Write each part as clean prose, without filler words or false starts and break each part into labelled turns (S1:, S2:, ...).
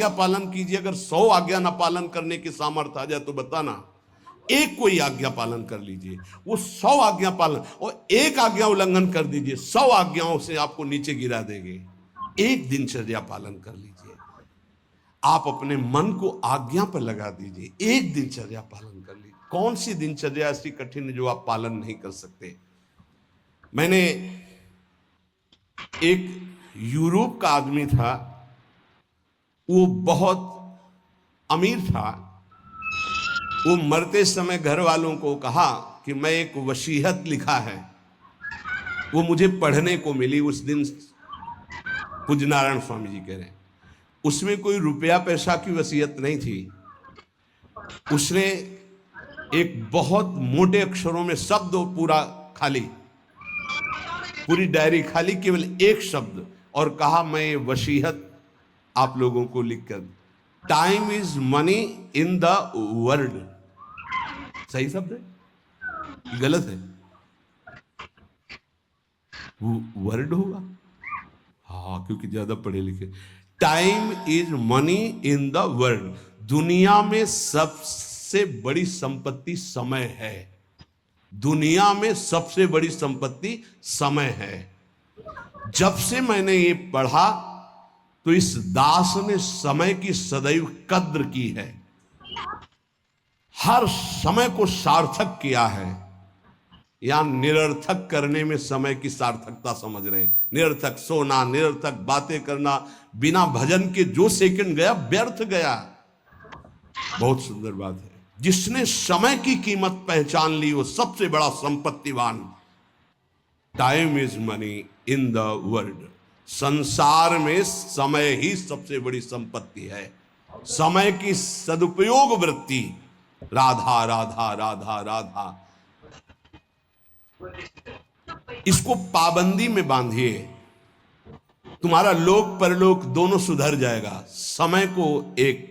S1: आज्ञा पालन कीजिए। अगर 100 आज्ञा ना पालन करने की सामर्थ्य आ जाए तो बताना, एक कोई आज्ञा पालन कर लीजिए, वो 100 आज्ञा पालन, और एक आज्ञा उल्लंघन कर दीजिए, 100 आज्ञाओं से आपको नीचे गिरा देंगे। एक दिनचर्या पालन कर लीजिए, आप अपने मन को आज्ञा पर लगा दीजिए, एक दिनचर्या पालन कर लीजिए। कौन सी दिनचर्या ऐसी कठिन है जो आप पालन नहीं कर सकते? मैंने एक यूरोप का आदमी था, वो बहुत अमीर था। वो मरते समय घर वालों को कहा कि मैं एक वसीयत लिखा है, वो मुझे पढ़ने को मिली उस दिन। पूज्य नारायण स्वामी जी कह रहे हैं, उसमें कोई रुपया पैसा की वसीयत नहीं थी। उसने एक बहुत मोटे अक्षरों में शब्द पूरा खाली, पूरी डायरी खाली, केवल एक शब्द, और कहा मैं ये वसीयत आप लोगों को लिखकर, time is money in the world. सही शब्द है, गलत है? वर्ड होगा, हाँ, क्योंकि ज्यादा पढ़े लिखे। Time is money in the world, दुनिया में सबसे बड़ी संपत्ति समय है। दुनिया में सबसे बड़ी संपत्ति समय है। जब से मैंने ये पढ़ा तो इस दास ने समय की सदैव कद्र की है, हर समय को सार्थक किया है। या निरर्थक करने में समय की सार्थकता समझ रहे हैं। निरर्थक सोना, निरर्थक बातें करना, बिना भजन के जो सेकंड गया व्यर्थ गया। बहुत सुंदर बात है, जिसने समय की कीमत पहचान ली वो सबसे बड़ा संपत्तिवान। Time is money in the world, संसार में समय ही सबसे बड़ी संपत्ति है। समय की सदुपयोग वृत्ति, राधा राधा राधा राधा, इसको पाबंदी में बांधिए, तुम्हारा लोक परलोक दोनों सुधर जाएगा। समय को एक,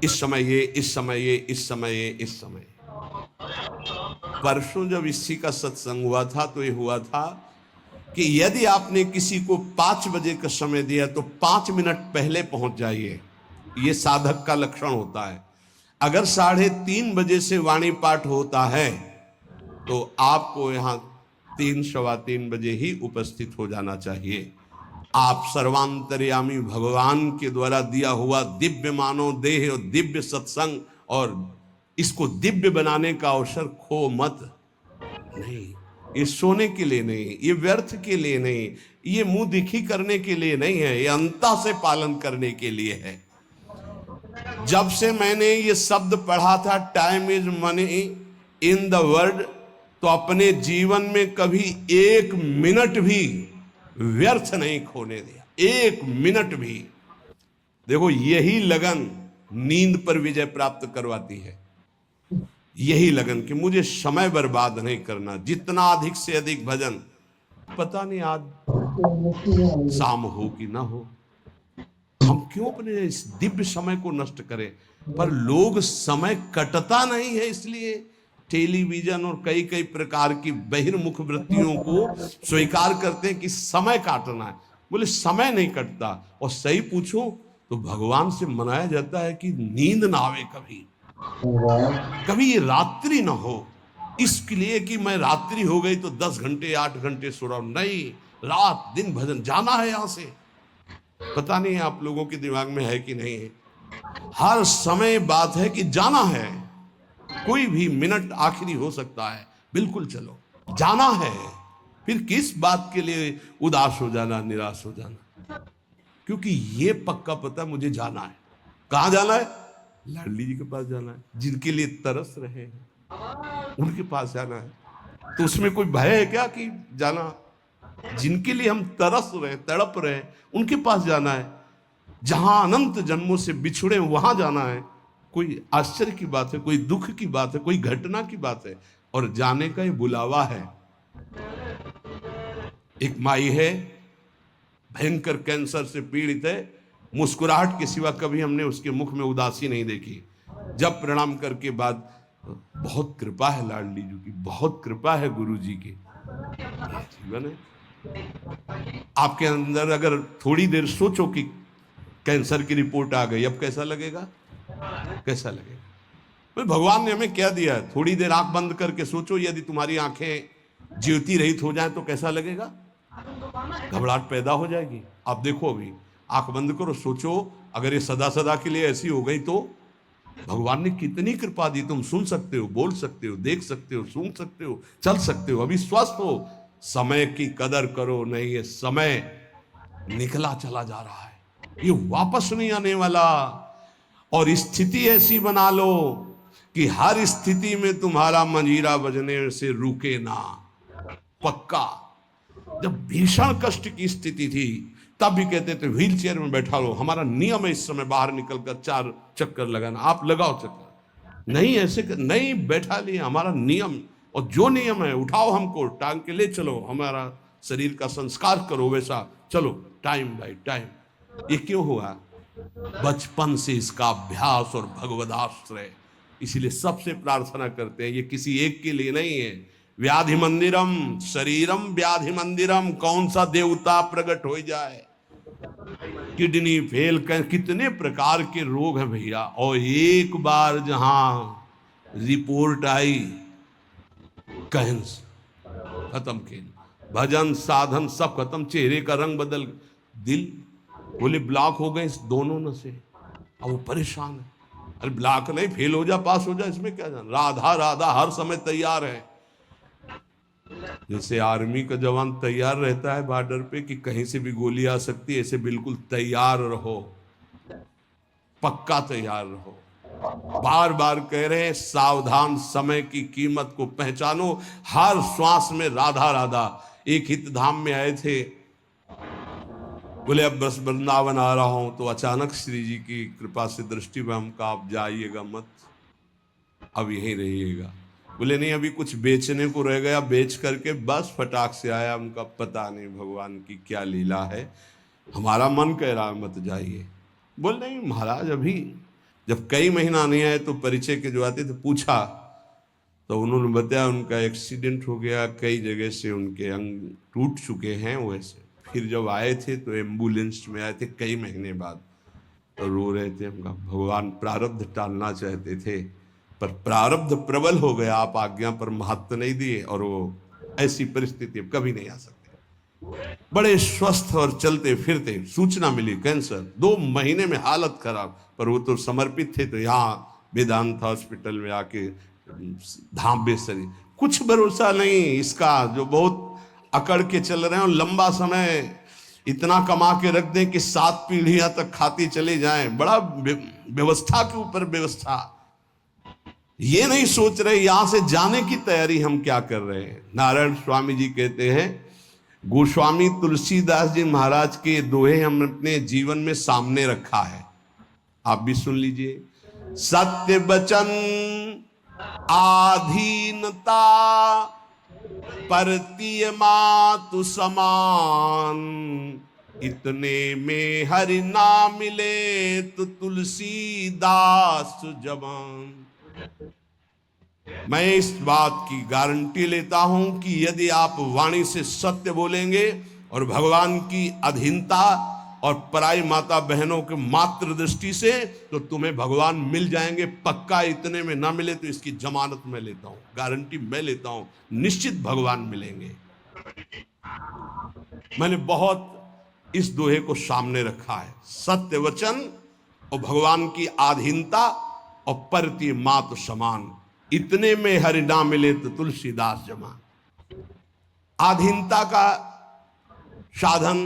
S1: इस समय ये, इस समय ये, इस समय ये, इस समय। परसों जब इसी का सत्संग हुआ था तो ये हुआ था कि यदि आपने किसी को 5 बजे का समय दिया तो 5 मिनट पहले पहुंच जाइए। ये साधक का लक्षण होता है। अगर 3:30 बजे से वाणी पाठ होता है तो आपको यहां 3 सवा 3 बजे ही उपस्थित हो जाना चाहिए। आप सर्वांतर्यामी भगवान के द्वारा दिया हुआ दिव्य मानव देह और दिव्य सत्संग और इसको दिव्य बनाने का अवसर खो मत। नहीं, ये सोने के लिए नहीं, ये व्यर्थ के लिए नहीं, ये मुंह दिखी करने के लिए नहीं है, ये अंता से पालन करने के लिए है। जब से मैंने ये शब्द पढ़ा था, time is money in the world, तो अपने जीवन में कभी 1 मिनट भी व्यर्थ नहीं खोने दिया, 1 मिनट भी। देखो, यही लगन नींद पर विजय प्राप्त करवाती है। यही लगन कि मुझे समय बर्बाद नहीं करना, जितना अधिक से अधिक भजन। पता नहीं आज शाम हो कि ना हो, हम क्यों अपने इस दिव्य समय को नष्ट करें। पर लोग समय कटता नहीं है, इसलिए टेलीविजन और कई कई प्रकार की बहिर्मुख वृत्तियों को स्वीकार करते हैं कि समय काटना है। बोले समय नहीं कटता। और सही पूछो तो भगवान से मनाया जाता है कि नींद ना आवे, कभी ये रात्रि ना हो, इसके लिए कि मैं रात्रि हो गई तो 10 घंटे 8 घंटे सो रहा हूं। नहीं, रात दिन भजन, जाना है यहां से। पता नहीं आप लोगों के दिमाग में है कि नहीं है। हर समय बात है कि जाना है, कोई भी मिनट आखिरी हो सकता है, बिल्कुल चलो, जाना है। फिर किस बात के लिए उदास हो जाना, निराश हो जाना, क्योंकि ये पक्का पता मुझे जाना है। कहां जाना है? लाडली जी के पास जाना है, जिनके लिए तरस रहे हैं उनके पास जाना है। तो उसमें कोई भय है क्या कि जाना? जिनके लिए हम तरस रहे, तड़प रहे, उनके पास जाना है। जहां अनंत जन्मों से बिछुड़े वहां जाना है। कोई आश्चर्य की बात है, कोई दुख की बात है, कोई घटना की बात है, और जाने का ये बुलावा है। एक माई है, भयंकर कैंसर से पीड़ित है, मुस्कुराहट के सिवा कभी हमने उसके मुख में उदासी नहीं देखी। जब प्रणाम करके बाद, बहुत कृपा है लाडली जी की, बहुत कृपा है गुरु जी की। जीवन है आपके अंदर, अगर थोड़ी देर सोचो कि कैंसर की रिपोर्ट आ गई, अब कैसा लगेगा? कैसा लगेगा? तो भगवान ने हमें क्या दिया है? थोड़ी देर आंख बंद करके सोचो, यदि तुम्हारी आंखें ज्योति रहित हो जाए तो कैसा लगेगा? घबराहट पैदा हो जाएगी। आप देखो, अभी आंख बंद करो, सोचो अगर ये सदा सदा के लिए ऐसी हो गई तो भगवान ने कितनी कृपा दी। तुम सुन सकते हो, बोल सकते हो, देख सकते हो, सूंघ सकते हो, चल सकते हो, अभी स्वस्थ हो। समय की कदर करो, नहीं ये समय निकला चला जा रहा है, ये वापस नहीं आने वाला। और स्थिति ऐसी बना लो कि हर स्थिति में तुम्हारा मंजीरा बजने से रुके ना। पक्का जब भीषण कष्ट की स्थिति थी तब भी कहते थे व्हील चेयर में बैठा लो, हमारा नियम है इस समय बाहर निकलकर 4 चक्कर लगाना, आप लगाओ चक्कर। नहीं ऐसे नहीं बैठा लिए, हमारा नियम, और जो नियम है उठाओ हमको, टांग के ले चलो, हमारा शरीर का संस्कार करो वैसा, चलो टाइम बाय टाइम। ये क्यों हुआ? बचपन से इसका अभ्यास और भगवदाश्रय। इसीलिए सबसे प्रार्थना करते हैं, ये किसी एक के लिए नहीं है। व्याधि मंदिरम शरीरम व्याधि मंदिरम, कौन सा देवता प्रकट हो जाए? किडनी फेल कर, कितने प्रकार के रोग हैं भैया, और एक बार जहां रिपोर्ट आई कैंसर, खत्म खेल, भजन साधन सब खत्म, चेहरे का रंग बदल, दिल बोले ब्लॉक हो गए इस दोनों नसें। अब वो परेशान है, अरे ब्लॉक नहीं, फेल हो जा पास हो जा, इसमें क्या जाना। राधा राधा हर समय तैयार है, जैसे आर्मी का जवान तैयार रहता है बॉर्डर पे कि कहीं से भी गोली आ सकती है, ऐसे बिल्कुल तैयार रहो, पक्का तैयार रहो। बार बार कह रहे हैं सावधान, समय की कीमत को पहचानो, हर श्वास में राधा राधा। एक हित धाम में आए थे, बोले अब बस वृंदावन आ रहा हूं, तो अचानक श्री जी की कृपा से दृष्टि में हम कहा आप जाइएगा मत, अब यहीं रहिएगा। बोले नहीं अभी कुछ बेचने को रह गया, बेच करके बस फटाक से आया। उनका पता नहीं भगवान की क्या लीला है, हमारा मन कह रहा है मत जाइए। बोल नहीं महाराज, अभी जब कई महीना नहीं आए तो परिचय के जो आते थे पूछा, तो उन्होंने बताया उनका एक्सीडेंट हो गया, कई जगह से उनके अंग टूट चुके हैं वैसे। फिर जब आए थे तो एम्बुलेंस में आए थे कई महीने बाद, तो रो रहे थे। हम कहा भगवान प्रारब्ध टालना चाहते थे पर प्रारब्ध प्रबल हो गया, आप आज्ञा पर महत्व नहीं दिए, और वो ऐसी परिस्थिति अब कभी नहीं आ सकती। बड़े स्वस्थ और चलते फिरते, सूचना मिली कैंसर, 2 महीने में हालत खराब, पर वो तो समर्पित थे, तो यहाँ वेदांत हॉस्पिटल में आके धाम बेसरी। कुछ भरोसा नहीं इसका, जो बहुत अकड़ के चल रहे हैं और लंबा समय इतना कमा के रख दें कि 7 पीढ़ियां तक खाती चले जाएं, बड़ा व्यवस्था के ऊपर व्यवस्था। ये नहीं सोच रहे यहां से जाने की तैयारी हम क्या कर रहे हैं। नारायण स्वामी जी कहते हैं, गोस्वामी तुलसीदास जी महाराज के दोहे हम अपने जीवन में सामने रखा है, आप भी सुन लीजिए। सत्य वचन आधीनता परतीय मातु समान, इतने में हरि ना मिले तो तुलसीदास जवान। मैं इस बात की गारंटी लेता हूं कि यदि आप वाणी से सत्य बोलेंगे और भगवान की अधीनता और पराई माता बहनों के मात्र दृष्टि से, तो तुम्हें भगवान मिल जाएंगे पक्का। इतने में ना मिले तो इसकी जमानत मैं लेता हूं, गारंटी मैं लेता हूं, निश्चित भगवान मिलेंगे। मैंने बहुत इस दोहे को सामने रखा है, सत्य वचन और भगवान की आधीनता और परती मात समान, इतने में हरि ना मिले तो तुलसीदास जमान। आधीनता का साधन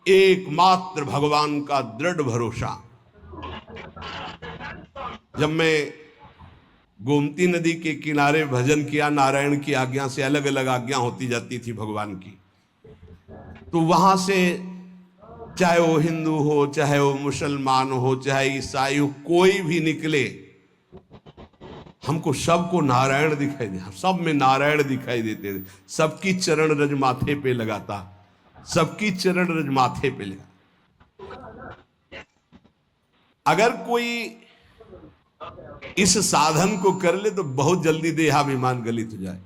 S1: एकमात्र भगवान का दृढ़ भरोसा। जब मैं गोमती नदी के किनारे भजन किया, नारायण की आज्ञा से, अलग अलग आज्ञा होती जाती थी भगवान की, तो वहां से चाहे वो हिंदू हो, चाहे वो मुसलमान हो, चाहे ईसाई हो, कोई भी निकले, हमको सबको नारायण दिखाई दे, सब में नारायण दिखाई देते थे। सबकी चरण रज माथे पे लगाता, सबकी चरण रज माथे पे लगा। अगर कोई इस साधन को कर ले तो बहुत जल्दी देहाभिमान गलित हो जाए।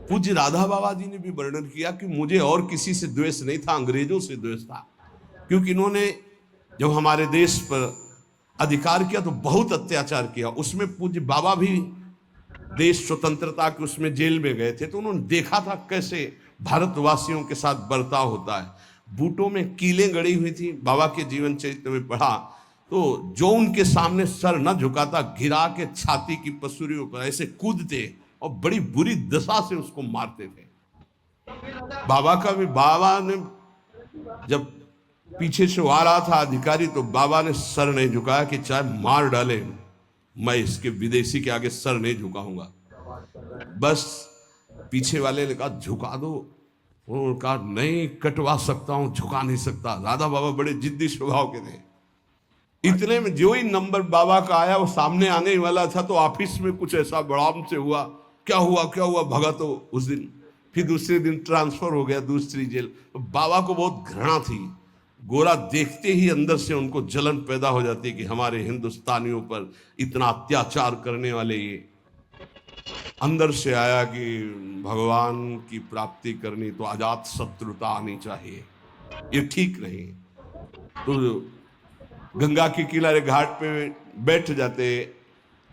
S1: पूज्य राधा बाबा जी ने भी वर्णन किया कि मुझे और किसी से द्वेष नहीं था, अंग्रेजों से द्वेष था, क्योंकि इन्होंने जब हमारे देश पर अधिकार किया तो बहुत अत्याचार किया। उसमें पूज्य बाबा भी देश स्वतंत्रता के उसमें जेल में गए थे, तो उन्होंने देखा था कैसे भारतवासियों के साथ बर्ताव होता है। बूटों में कीलें गड़ी हुई थी, बाबा के जीवन चरित्र में पढ़ा तो जो उनके सामने सर न झुकाता गिरा के छाती की पसुरियों पर ऐसे कूदते और बड़ी बुरी दशा से उसको मारते थे। बाबा का भी, बाबा ने जब पीछे से आ रहा था अधिकारी तो बाबा ने सर नहीं झुकाया कि चाहे मार डाले मैं इसके विदेशी के आगे सर नहीं झुकाऊंगा। बस पीछे वाले ने कहा झुका दो, उन्होंने कहा नहीं कटवा सकता हूं, झुका नहीं सकता। राधा बाबा बड़े जिद्दी स्वभाव के थे। इतने में जो ही नंबर बाबा का आया वो सामने आने वाला था तो ऑफिस में कुछ ऐसा बड़ाम से हुआ, क्या हुआ भगा। तो उस दिन फिर दूसरे दिन ट्रांसफर हो गया दूसरी जेल। तो बाबा को बहुत घृणा थी, गोरा देखते ही अंदर से उनको जलन पैदा हो जाती कि हमारे हिंदुस्तानियों पर इतना अत्याचार करने वाले ये। अंदर से आया कि भगवान की प्राप्ति करनी तो अजात शत्रुता आनी चाहिए, ये ठीक नहीं। तो गंगा के किनारे घाट पे बैठ जाते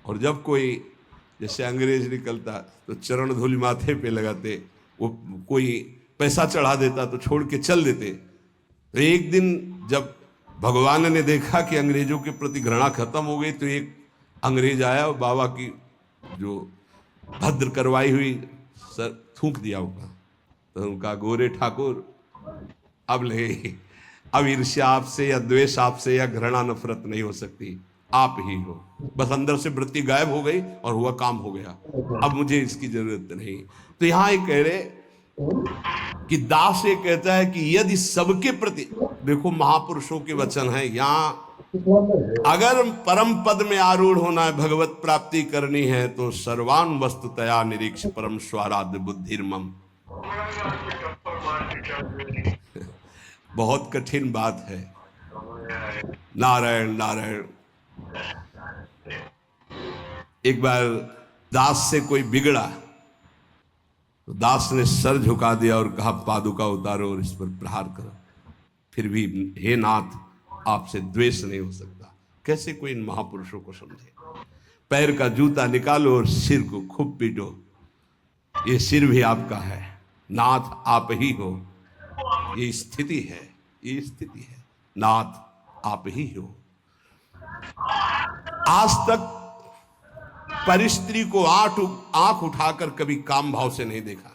S1: और जब कोई जैसे अंग्रेज निकलता तो चरण धूलि माथे पे लगाते, वो कोई पैसा चढ़ा देता तो छोड़ के चल देते। तो एक दिन जब भगवान ने देखा कि अंग्रेजों के प्रति घृणा खत्म हो गई तो एक अंग्रेज आया और बाबा की जो भद्र करवाई हुई सर थूक दिया होगा। तो उनका गोरे ठाकुर अब ले, अब ईर्ष्या आपसे या द्वेष आपसे या घृणा नफरत नहीं हो सकती, आप ही हो। बस अंदर से वृत्ति गायब हो गई और हुआ काम हो गया, अब मुझे इसकी जरूरत नहीं। तो यहां एक कह रहे कि दास ये कहता है कि यदि सबके प्रति, देखो महापुरुषों के वचन है यहां, अगर परम पद में आरूढ़ होना है, भगवत प्राप्ति करनी है तो सर्वान वस्तुतया निरीक्ष परम स्वाराध्य बुद्धिर्मम। बहुत कठिन बात है। नारायण नारायण। एक बार दास से कोई बिगड़ा तो दास ने सर झुका दिया और कहा पादुका उतारो और इस पर प्रहार करो। फिर भी हे नाथ आपसे द्वेष नहीं हो सकता। कैसे कोई इन महापुरुषों को समझे। पैर का जूता निकालो और सिर को खूब पीटो, ये सिर भी आपका है, नाथ आप ही हो। ये स्थिति है, ये स्थिति है, नाथ आप ही हो। आज तक परिस्त्री को आंख उठाकर कभी काम भाव से नहीं देखा।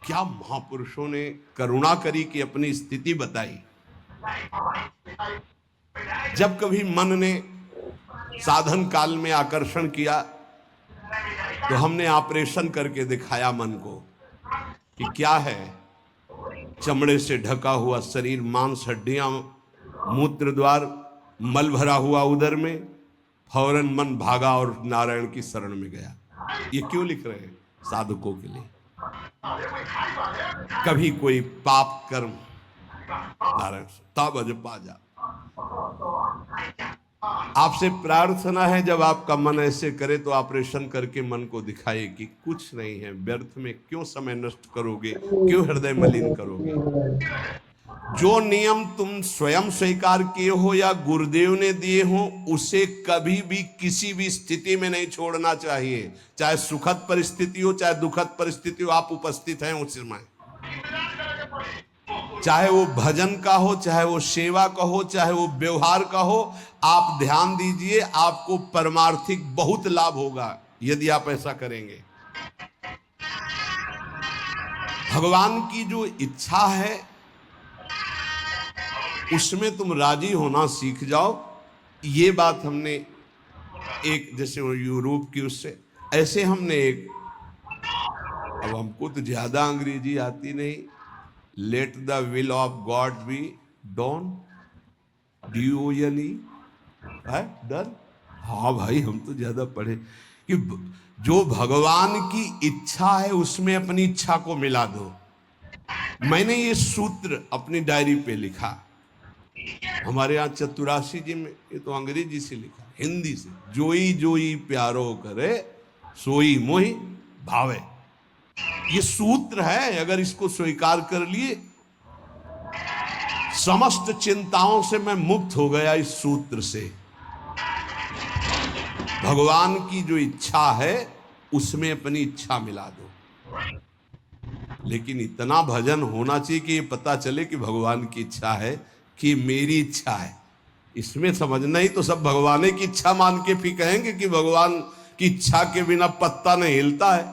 S1: क्या महापुरुषों ने करुणा करी कि अपनी स्थिति बताई। जब कभी मन ने साधन काल में आकर्षण किया तो हमने ऑपरेशन करके दिखाया मन को कि क्या है। चमड़े से ढका हुआ शरीर, मांस हड्डियां, मूत्र द्वार, मल भरा हुआ उदर में, फौरन मन भागा और नारायण की शरण में गया। ये क्यों लिख रहे हैं? साधकों के लिए। कभी कोई पाप कर्म, नारायण तब अज पाजा। आपसे प्रार्थना है जब आपका मन ऐसे करे तो ऑपरेशन करके मन को दिखाए कि कुछ नहीं है, व्यर्थ में क्यों समय नष्ट करोगे, क्यों हृदय मलिन करोगे। जो नियम तुम स्वयं स्वीकार किए हो या गुरुदेव ने दिए हो उसे कभी भी किसी भी स्थिति में नहीं छोड़ना चाहिए। चाहे सुखद परिस्थिति हो चाहे दुखद परिस्थिति हो, आप उपस्थित हैं उस समय। चाहे वो भजन का हो, चाहे वो सेवा का हो, चाहे वो व्यवहार का हो, आप ध्यान दीजिए आपको परमार्थिक बहुत लाभ होगा यदि आप ऐसा करेंगे। भगवान की जो इच्छा है उसमें तुम राजी होना सीख जाओ। ये बात हमने एक, जैसे यूरोप की उससे ऐसे हमने एक, अब हमको तो ज्यादा अंग्रेजी आती नहीं, let the will of God be done, DONE है डन। हाँ भाई हम तो ज्यादा पढ़े कि जो भगवान की इच्छा है उसमें अपनी इच्छा को मिला दो। मैंने ये सूत्र अपनी डायरी पे लिखा। हमारे यहाँ चतुराशी जी में, ये तो अंग्रेजी से लिखा, हिंदी से, जोई जोई प्यारो करे सोई मोहि भावे। ये सूत्र है, अगर इसको स्वीकार कर लिए समस्त चिंताओं से मैं मुक्त हो गया इस सूत्र से। भगवान की जो इच्छा है उसमें अपनी इच्छा मिला दो। लेकिन इतना भजन होना चाहिए कि ये पता चले कि भगवान की इच्छा है कि मेरी इच्छा है। इसमें समझना ही तो सब भगवान की इच्छा मान के फिर कहेंगे कि भगवान की इच्छा के बिना पत्ता नहीं हिलता है,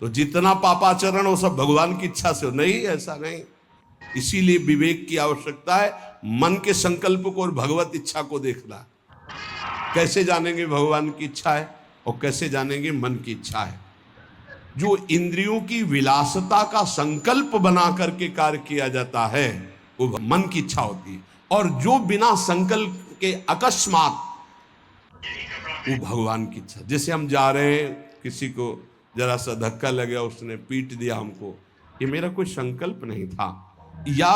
S1: तो जितना पापाचरण वो सब भगवान की इच्छा से हो। नहीं, ऐसा नहीं। इसीलिए विवेक की आवश्यकता है, मन के संकल्प को और भगवत इच्छा को देखना। कैसे जानेंगे भगवान की इच्छा है और कैसे जानेंगे मन की इच्छा है? जो इंद्रियों की विलासता का संकल्प बना करके कार्य किया जाता है वो मन की इच्छा होती है, और जो बिना संकल्प के अकस्मात, वो भगवान की इच्छा। जैसे हम जा रहे हैं, किसी को जरा सा धक्का लगा, उसने पीट दिया हमको, ये मेरा कोई संकल्प नहीं था, या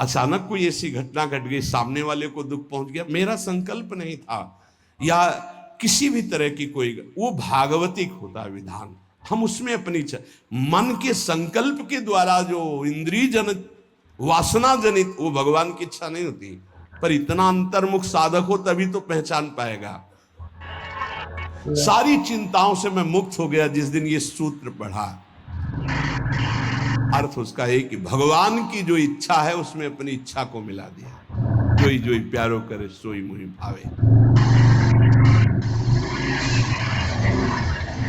S1: अचानक कोई ऐसी घटना घट गई, सामने वाले को दुख पहुंच गया, मेरा संकल्प नहीं था, या किसी भी तरह की कोई, वो भागवतिक होता है विधान। हम उसमें अपनी इच्छा, मन के संकल्प के द्वारा जो इंद्रिय जनित, वासना जनित, वो भगवान की इच्छा नहीं होती। पर इतना अंतर्मुख साधक हो तभी तो पहचान पाएगा। सारी चिंताओं से मैं मुक्त हो गया जिस दिन ये सूत्र पढ़ा। अर्थ उसका है कि भगवान की जो इच्छा है उसमें अपनी इच्छा को मिला दिया। जोई जोई प्यारो करे सोई मुहि भावे।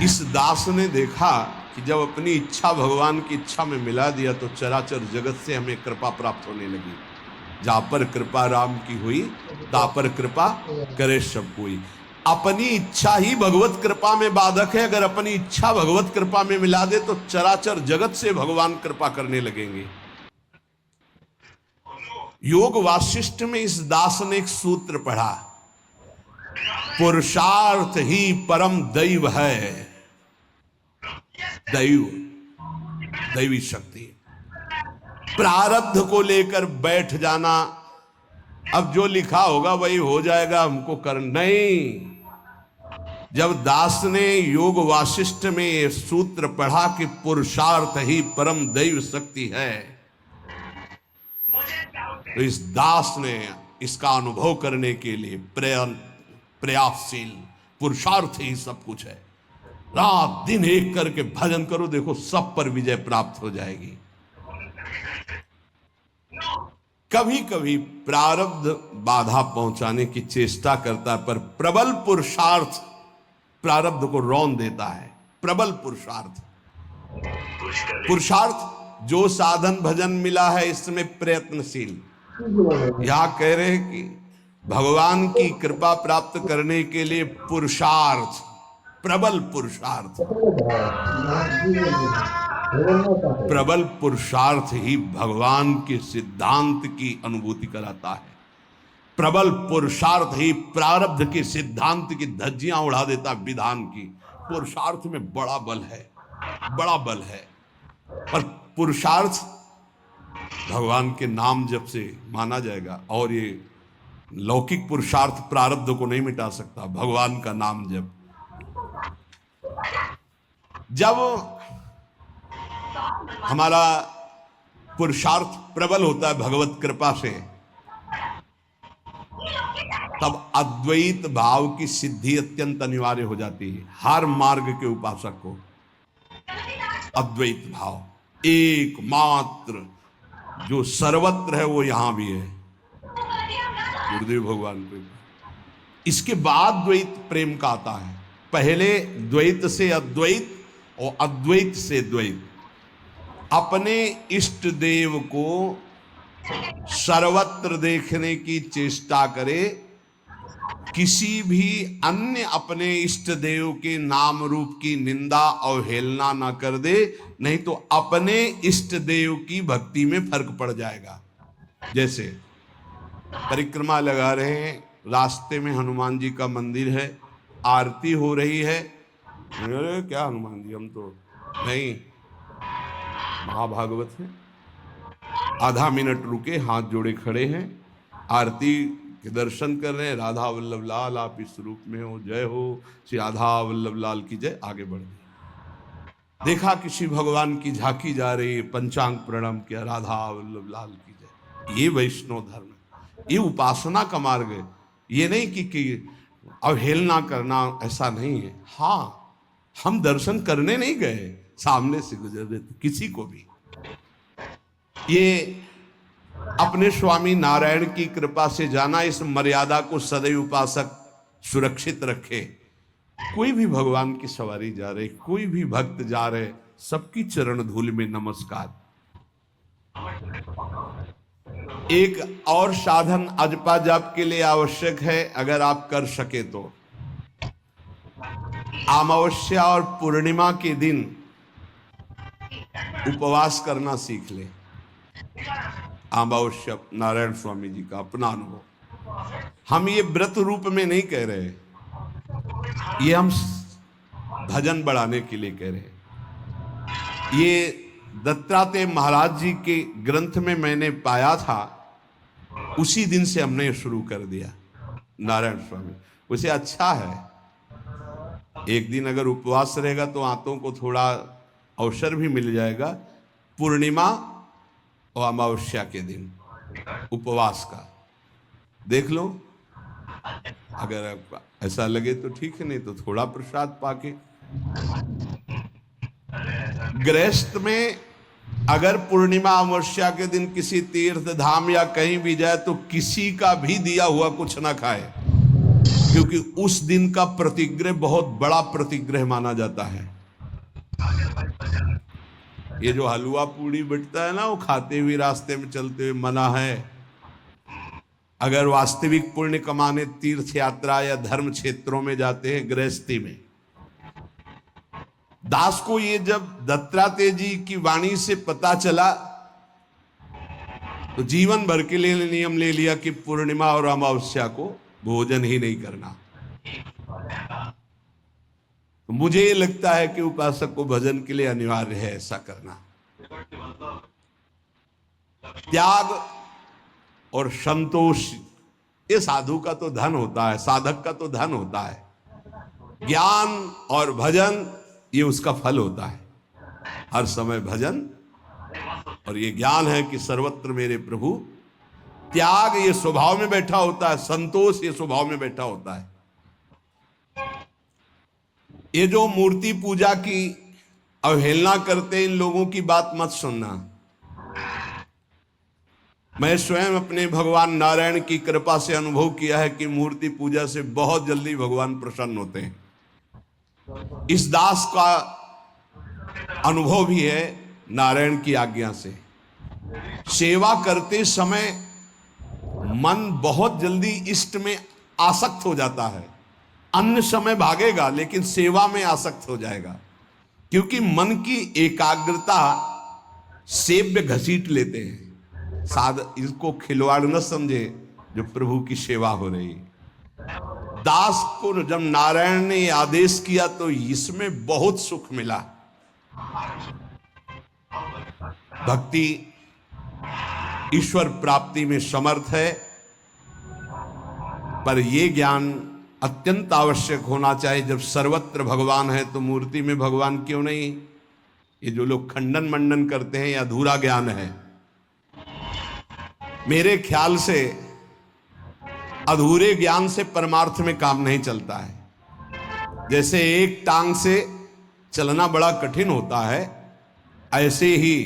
S1: इस दास ने देखा कि जब अपनी इच्छा भगवान की इच्छा में मिला दिया तो चराचर जगत से हमें कृपा प्राप्त होने लगी। जहां पर कृपा राम की हुई ता पर कृपा करे सब कोई। अपनी इच्छा ही भगवत कृपा में बाधक है। अगर अपनी इच्छा भगवत कृपा में मिला दे तो चराचर जगत से भगवान कृपा करने लगेंगे। योग वासिष्ठ में इस दास ने एक सूत्र पढ़ा, पुरुषार्थ ही परम दैव है। दैव, दैवी शक्ति। प्रारब्ध को लेकर बैठ जाना, अब जो लिखा होगा वही हो जाएगा, हमको कर नहीं। जब दास ने योग वासिष्ठ में ये सूत्र पढ़ा कि पुरुषार्थ ही परम दैव शक्ति है, तो इस दास ने इसका अनुभव करने के लिए प्रयासशील, पुरुषार्थ ही सब कुछ है। रात दिन एक करके भजन करो, देखो सब पर विजय प्राप्त हो जाएगी। कभी कभी प्रारब्ध बाधा पहुंचाने की चेष्टा करता है, पर प्रबल पुरुषार्थ प्रारब्ध को रौन देता है। प्रबल पुरुषार्थ, पुरुषार्थ जो साधन भजन मिला है इसमें प्रयत्नशील। यहां कह रहे हैं कि भगवान की कृपा प्राप्त करने के लिए पुरुषार्थ, प्रबल पुरुषार्थ, प्रबल पुरुषार्थ ही भगवान के सिद्धांत की अनुभूति कराता है। प्रबल पुरुषार्थ ही प्रारब्ध के सिद्धांत की धज्जियां उड़ा देता विधान की। पुरुषार्थ में बड़ा बल है, बड़ा बल है। पर पुरुषार्थ भगवान के नाम जप से माना जाएगा, और ये लौकिक पुरुषार्थ प्रारब्ध को नहीं मिटा सकता। भगवान का नाम जप, जब हमारा पुरुषार्थ प्रबल होता है भगवत कृपा से, तब अद्वैत भाव की सिद्धि अत्यंत अनिवार्य हो जाती है। हर मार्ग के उपासक को अद्वैत भाव, एकमात्र जो सर्वत्र है वो यहां भी है, गुरुदेव भगवान को। इसके बाद द्वैत प्रेम का आता है। पहले द्वैत से अद्वैत और अद्वैत से द्वैत। अपने इष्ट देव को सर्वत्र देखने की चेष्टा करे, किसी भी अन्य अपने इष्ट देव के नाम रूप की निंदा अवहेलना ना कर दे, नहीं तो अपने इष्ट देव की भक्ति में फर्क पड़ जाएगा। जैसे परिक्रमा लगा रहे हैं, रास्ते में हनुमान जी का मंदिर है, आरती हो रही है, अरे क्या हनुमान जी, हम तो नहीं, महाभागवत है। आधा मिनट रुके, हाथ जोड़े खड़े हैं, आरती के दर्शन कर रहे हैं। राधा वल्लभ लाल आप इस रूप में हो, जय हो श्री राधा वल्लभ लाल की जय। आगे बढ़ गए, देखा किसी भगवान की झांकी जा रही है, पंचांग प्रणाम किया, राधा वल्लभ लाल की जय। ये वैष्णव धर्म है, ये उपासना का मार्ग है। ये नहीं कि अवहेलना करना, ऐसा नहीं है। हाँ, हम दर्शन करने नहीं गए, सामने से गुजर रहे थे, किसी को भी। ये अपने स्वामी नारायण की कृपा से जाना, इस मर्यादा को सदैव उपासक सुरक्षित रखे। कोई भी भगवान की सवारी जा रहे, कोई भी भक्त जा रहे, सबकी चरण धूल में नमस्कार। एक और साधन अजपा जाप के लिए आवश्यक है, अगर आप कर सके तो अमावस्या और पूर्णिमा के दिन उपवास करना सीख ले। अमावस्या नारायण स्वामी जी का अपना अनुभव, हम ये व्रत रूप में नहीं कह रहे, ये हम भजन बढ़ाने के लिए कह रहे। ये दत्तात्रेय महाराज जी के ग्रंथ में मैंने पाया था, उसी दिन से हमने शुरू कर दिया नारायण स्वामी। उसे अच्छा है, एक दिन अगर उपवास रहेगा तो आंतों को थोड़ा अवसर भी मिल जाएगा। पूर्णिमा और अमावस्या के दिन उपवास का देख लो, अगर ऐसा लगे तो ठीक है, नहीं तो थोड़ा प्रसाद पाके। गृहस्थ में अगर पूर्णिमा अमावस्या के दिन किसी तीर्थ धाम या कहीं भी जाए तो किसी का भी दिया हुआ कुछ ना खाए, क्योंकि उस दिन का प्रतिग्रह बहुत बड़ा प्रतिग्रह माना जाता है। ये जो हलवा पूड़ी बटता है ना, वो खाते हुए रास्ते में चलते हुए मना है। अगर वास्तविक पुण्य कमाने तीर्थ यात्रा या धर्म क्षेत्रों में जाते हैं गृहस्थी में। दास को ये जब दत्तात्रेय जी की वाणी से पता चला तो जीवन भर के लिए नियम ले लिया कि पूर्णिमा और अमावस्या को भोजन ही नहीं करना। तो मुझे ये लगता है कि उपासक को भजन के लिए अनिवार्य है ऐसा करना। त्याग और संतोष, ये साधु का तो धन होता है, साधक का तो धन होता है। ज्ञान और भजन ये उसका फल होता है। हर समय भजन और ये ज्ञान है कि सर्वत्र मेरे प्रभु। त्याग ये स्वभाव में बैठा होता है, संतोष ये स्वभाव में बैठा होता है। ये जो मूर्ति पूजा की अवहेलना करते, इन लोगों की बात मत सुनना। मैं स्वयं अपने भगवान नारायण की कृपा से अनुभव किया है कि मूर्ति पूजा से बहुत जल्दी भगवान प्रसन्न होते हैं। इस दास का अनुभव भी है नारायण की आज्ञा से। सेवा करते समय मन बहुत जल्दी इष्ट में आसक्त हो जाता है। अन्य समय भागेगा लेकिन सेवा में आसक्त हो जाएगा, क्योंकि मन की एकाग्रता सेव्य घसीट लेते हैं। इसको खिलवाड़ न समझे जो प्रभु की सेवा हो रही। दास को जब नारायण ने आदेश किया तो इसमें बहुत सुख मिला। भक्ति ईश्वर प्राप्ति में समर्थ है, पर यह ज्ञान अत्यंत आवश्यक होना चाहिए। जब सर्वत्र भगवान है तो मूर्ति में भगवान क्यों नहीं? ये जो लोग खंडन मंडन करते हैं, यह अधूरा ज्ञान है। मेरे ख्याल से अधूरे ज्ञान से परमार्थ में काम नहीं चलता है। जैसे एक टांग से चलना बड़ा कठिन होता है, ऐसे ही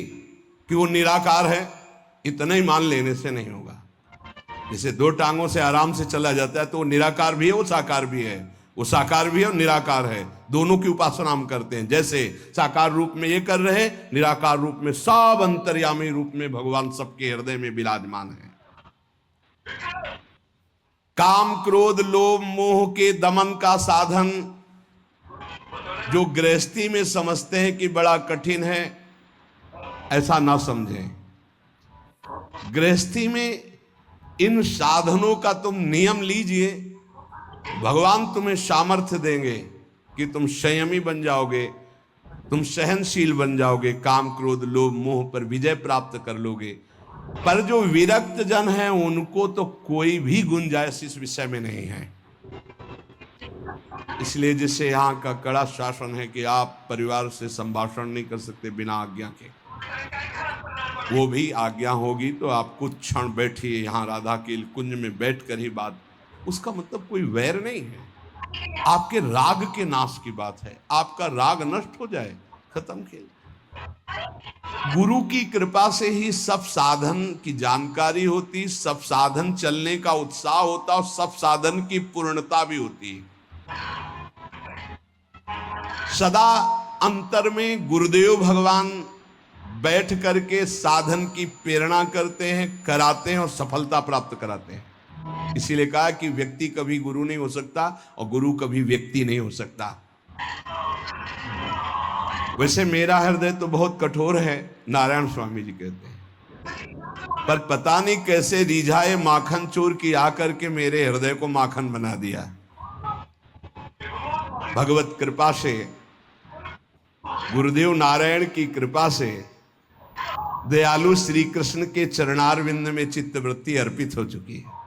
S1: कि वो निराकार है इतना ही मान लेने से नहीं होगा। जैसे दो टांगों से आराम से चला जाता है तो वो निराकार भी है, वो साकार भी है। वो साकार भी है और निराकार है, दोनों की उपासना हम करते हैं। जैसे साकार रूप में ये कर रहे, निराकार रूप में सब अंतर्यामी रूप में भगवान सबके हृदय में विराजमान है। काम क्रोध लोभ मोह के दमन का साधन जो गृहस्थी में समझते हैं कि बड़ा कठिन है, ऐसा ना समझें। गृहस्थी में इन साधनों का तुम नियम लीजिए, भगवान तुम्हें सामर्थ्य देंगे कि तुम संयमी बन जाओगे, तुम सहनशील बन जाओगे, काम क्रोध लोभ मोह पर विजय प्राप्त कर लोगे। पर जो विरक्त जन है उनको तो कोई भी गुंजाइश इस विषय में नहीं है। इसलिए जैसे यहाँ का कड़ा शासन है कि आप परिवार से संभाषण नहीं कर सकते बिना आज्ञा के। वो भी आज्ञा होगी तो आप कुछ क्षण बैठिए यहाँ राधा के कुंज में बैठकर ही बात, उसका मतलब कोई वैर नहीं है, आपके राग के नाश की बात है। आपका राग नष्ट हो जाए, खत्म खेल। गुरु की कृपा से ही सब साधन की जानकारी होती, सब साधन चलने का उत्साह होता और सब साधन की पूर्णता भी होती। सदा अंतर में गुरुदेव भगवान बैठ करके साधन की प्रेरणा करते हैं, कराते हैं और सफलता प्राप्त कराते हैं। इसीलिए कहा कि व्यक्ति कभी गुरु नहीं हो सकता और गुरु कभी व्यक्ति नहीं हो सकता। वैसे मेरा हृदय तो बहुत कठोर है, नारायण स्वामी जी कहते हैं, पर पता नहीं कैसे रिझाए माखन चोर की आकर के मेरे हृदय को माखन बना दिया। भगवत कृपा से, गुरुदेव नारायण की कृपा से दयालु श्री कृष्ण के चरणारविंद में चित्तवृत्ति अर्पित हो चुकी है।